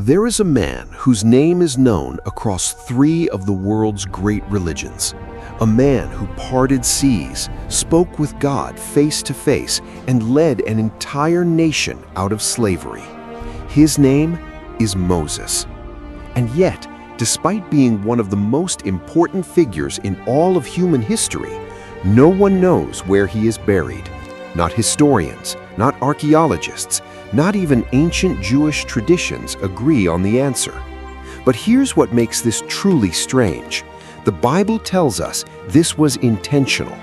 There is a man whose name is known across three of the world's great religions. A man who parted seas, spoke with God face to face, and led an entire nation out of slavery. His name is Moses. And yet, despite being one of the most important figures in all of human history, no one knows where he is buried. Not historians, not archaeologists, not even ancient Jewish traditions agree on the answer. But here's what makes this truly strange. The Bible tells us this was intentional.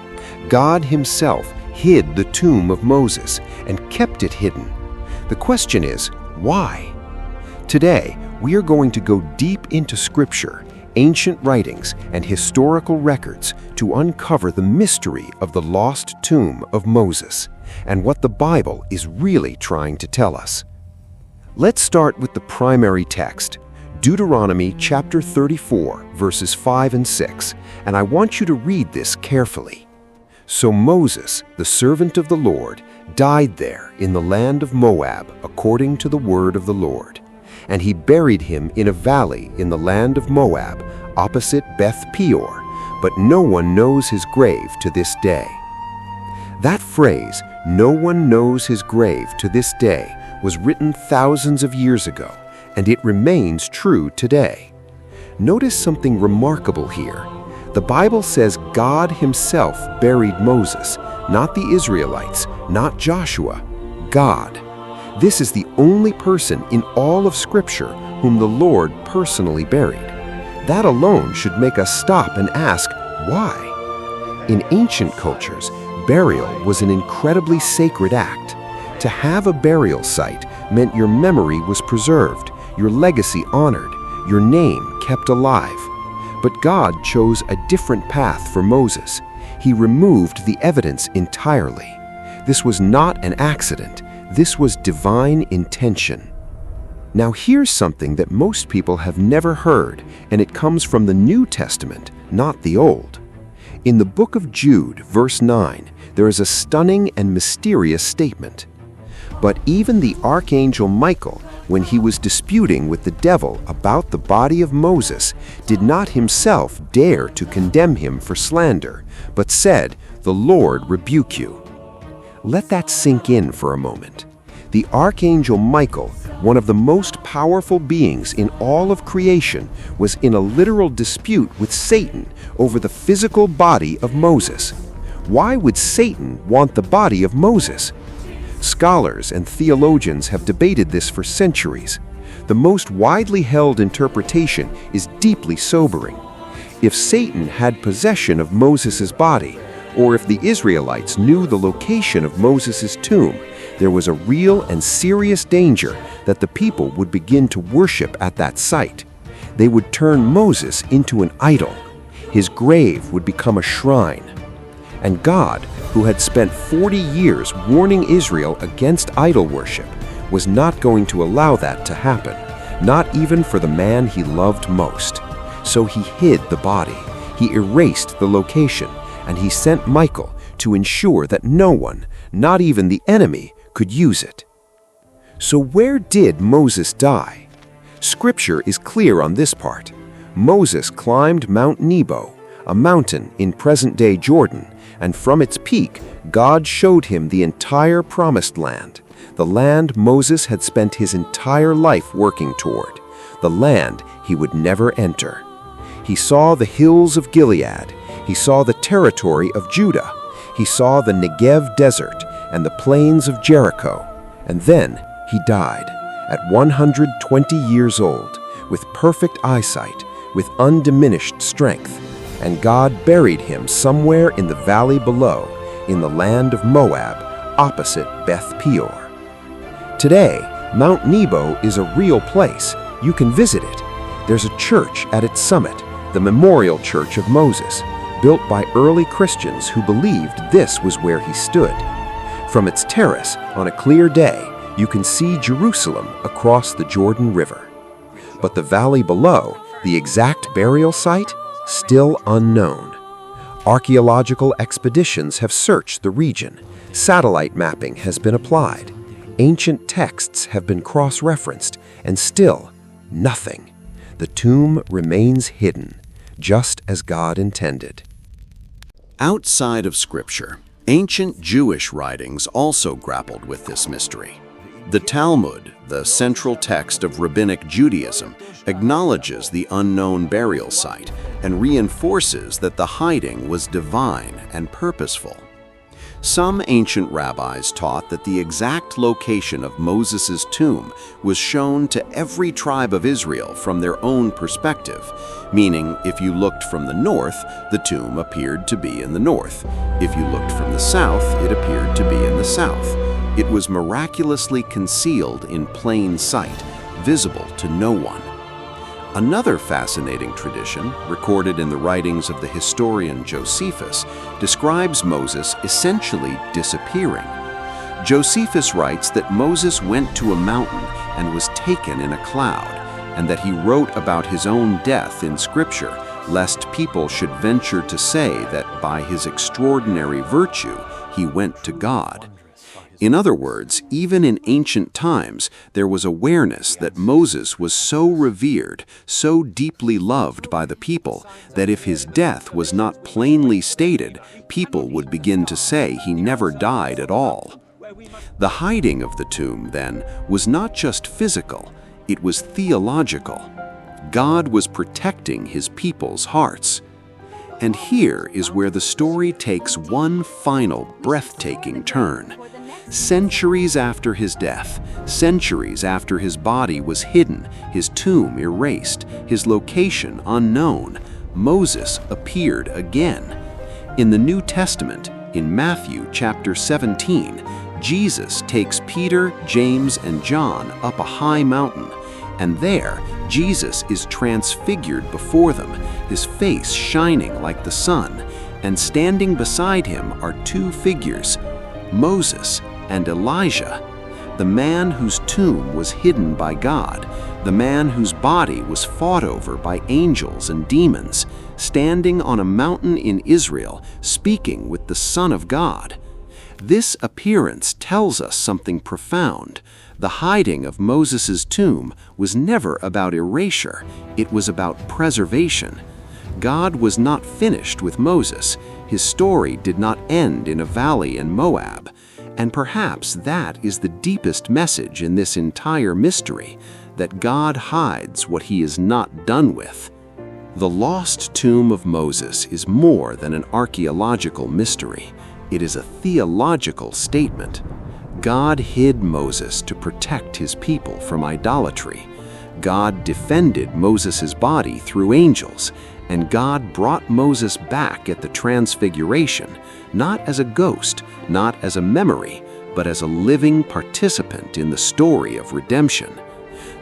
God himself hid the tomb of Moses and kept it hidden. The question is, why? Today, we are going to go deep into Scripture, ancient writings, and historical records to uncover the mystery of the lost tomb of Moses and what the Bible is really trying to tell us. Let's start with the primary text, Deuteronomy chapter 34, verses 5 and 6, and I want you to read this carefully. So Moses, the servant of the Lord, died there in the land of Moab according to the word of the Lord. And he buried him in a valley in the land of Moab, opposite Beth Peor, but no one knows his grave to this day. That phrase, "no one knows his grave to this day," was written thousands of years ago, and it remains true today. Notice something remarkable here. The Bible says God himself buried Moses, not the Israelites, not Joshua, God. This is the only person in all of Scripture whom the Lord personally buried. That alone should make us stop and ask, why? In ancient cultures, burial was an incredibly sacred act. To have a burial site meant your memory was preserved, your legacy honored, your name kept alive. But God chose a different path for Moses. He removed the evidence entirely. This was not an accident. This was divine intention. Now here's something that most people have never heard, and it comes from the New Testament, not the Old. In the book of Jude, verse 9, there is a stunning and mysterious statement. But even the Archangel Michael, when he was disputing with the devil about the body of Moses, did not himself dare to condemn him for slander, but said, "The Lord rebuke you." Let that sink in for a moment. The Archangel Michael, one of the most powerful beings in all of creation, was in a literal dispute with Satan over the physical body of Moses. Why would Satan want the body of Moses? Scholars and theologians have debated this for centuries. The most widely held interpretation is deeply sobering. If Satan had possession of Moses' body, or if the Israelites knew the location of Moses' tomb, there was a real and serious danger that the people would begin to worship at that site. They would turn Moses into an idol. His grave would become a shrine. And God, who had spent 40 years warning Israel against idol worship, was not going to allow that to happen, not even for the man he loved most. So he hid the body, he erased the location, and he sent Michael to ensure that no one, not even the enemy, could use it. So where did Moses die? Scripture is clear on this part. Moses climbed Mount Nebo, a mountain in present-day Jordan, and from its peak, God showed him the entire promised land, the land Moses had spent his entire life working toward, the land he would never enter. He saw the hills of Gilead. He saw the territory of Judah. He saw the Negev desert and the plains of Jericho. And then he died at 120 years old, with perfect eyesight, with undiminished strength. And God buried him somewhere in the valley below, in the land of Moab, opposite Beth Peor. Today, Mount Nebo is a real place. You can visit it. There's a church at its summit, the Memorial Church of Moses, built by early Christians who believed this was where he stood. From its terrace, on a clear day, you can see Jerusalem across the Jordan River. But the valley below, the exact burial site, still unknown. Archaeological expeditions have searched the region. Satellite mapping has been applied. Ancient texts have been cross-referenced, and still, Nothing. The tomb remains hidden, just as God intended. Outside of Scripture, ancient Jewish writings also grappled with this mystery. The Talmud, the central text of Rabbinic Judaism, acknowledges the unknown burial site and reinforces that the hiding was divine and purposeful. Some ancient rabbis taught that the exact location of Moses' tomb was shown to every tribe of Israel from their own perspective, meaning if you looked from the north, the tomb appeared to be in the north. If you looked from the south, it appeared to be in the south. It was miraculously concealed in plain sight, visible to no one. Another fascinating tradition, recorded in the writings of the historian Josephus, describes Moses essentially disappearing. Josephus writes that Moses went to a mountain and was taken in a cloud, and that he wrote about his own death in Scripture, lest people should venture to say that by his extraordinary virtue he went to God. In other words, even in ancient times, there was awareness that Moses was so revered, so deeply loved by the people, that if his death was not plainly stated, people would begin to say he never died at all. The hiding of the tomb, then, was not just physical, it was theological. God was protecting his people's hearts. And here is where the story takes one final breathtaking turn. Centuries after his death, centuries after his body was hidden, his tomb erased, his location unknown, Moses appeared again. In the New Testament, in Matthew chapter 17, Jesus takes Peter, James, and John up a high mountain, and there Jesus is transfigured before them, his face shining like the sun, and standing beside him are two figures, Moses and Elijah, the man whose tomb was hidden by God, the man whose body was fought over by angels and demons, standing on a mountain in Israel, speaking with the Son of God. This appearance tells us something profound. The hiding of Moses' tomb was never about erasure, it was about preservation. God was not finished with Moses. His story did not end in a valley in Moab. And perhaps that is the deepest message in this entire mystery, that God hides what he is not done with. The lost tomb of Moses is more than an archaeological mystery. It is a theological statement. God hid Moses to protect his people from idolatry. God defended Moses' body through angels, and God brought Moses back at the Transfiguration, not as a ghost, not as a memory, but as a living participant in the story of redemption.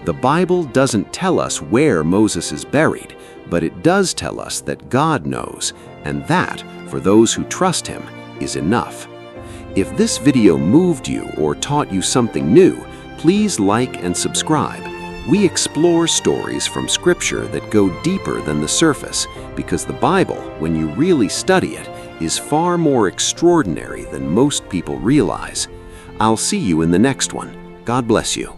The Bible doesn't tell us where Moses is buried, but it does tell us that God knows, and that, for those who trust him, is enough. If this video moved you or taught you something new, please like and subscribe. We explore stories from Scripture that go deeper than the surface, because the Bible, when you really study it, is far more extraordinary than most people realize. I'll see you in the next one. God bless you.